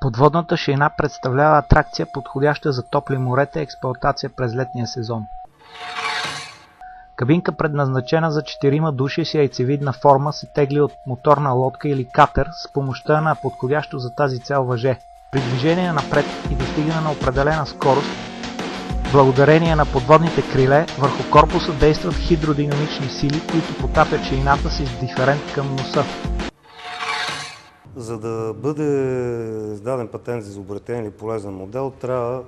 Подводната шейна представлява атракция, подходяща за топли морета и експлоатация през летния сезон. Кабинка, предназначена за 4 души с яйцевидна форма, се тегли от моторна лодка или катер с помощта на подходящо за тази цел въже. При движение напред и достигане на определена скорост, благодарение на подводните криле, върху корпуса действат хидродинамични сили, които потапят шейната с диферент към носа. За да бъде издаден патент за изобретен или полезен модел, трябва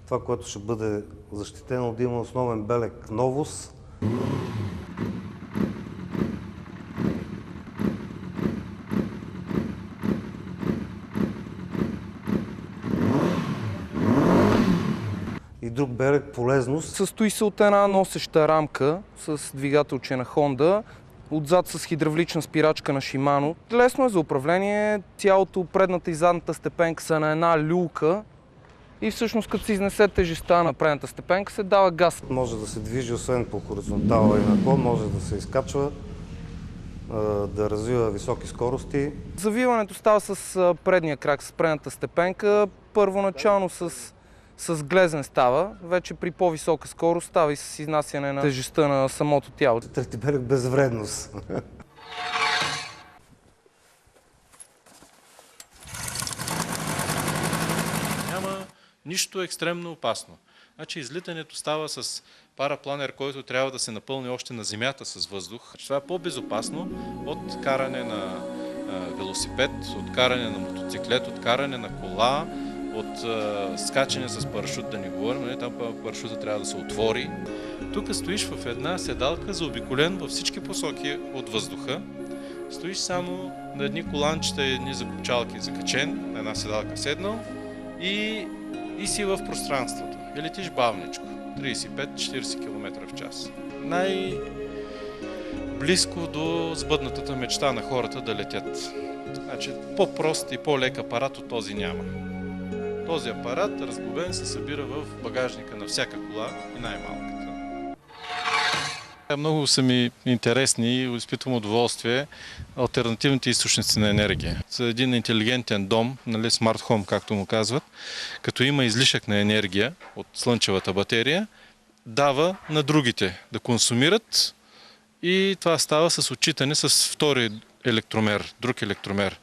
това, което ще бъде защитено, да има основен белег новост. И друг белег полезност. Състои се от една носеща рамка с двигателче на Honda, отзад с хидравлична спирачка на Shimano. Лесно е за управление, цялото предната и задната степенка са на една люлка и всъщност като се изнесе тежестта на предната степенка се дава газ. Може да се движи освен по хоризонтала и наклон, може да се изкачва, да развива високи скорости. Завиването става с предния крак, с предната степенка, първоначално с глезен става, вече при по-висока скорост става и с изнасяне на тежестта на самото тяло. Трети белег безвредност. Няма нищо екстремно опасно. Значи излитането става с парапланер, който трябва да се напълни още на земята с въздух. Това е по-безопасно от каране на велосипед, от каране на мотоциклет, от каране на кола, от скачане с парашут, да не говорим, там парашута трябва да се отвори. Тук стоиш в една седалка, заобиколен във всички посоки от въздуха. Стоиш само на едни коланчета и едни закопчалки закачен, на една седалка седнал и си в пространството. И летиш бавничко, 35-40 км в час. Най-близко до сбъднатата мечта на хората да летят. Значи по-прост и по-лек апарат от този няма. Този апарат, разглобен, се събира в багажника на всяка кола и най-малката. Много са ми интересни и изпитвам удоволствие алтернативните източници на енергия. За един интелигентен дом, смарт хом, както му казват, като има излишък на енергия от слънчевата батерия, дава на другите да консумират и това става с отчитане с втори електромер, друг електромер.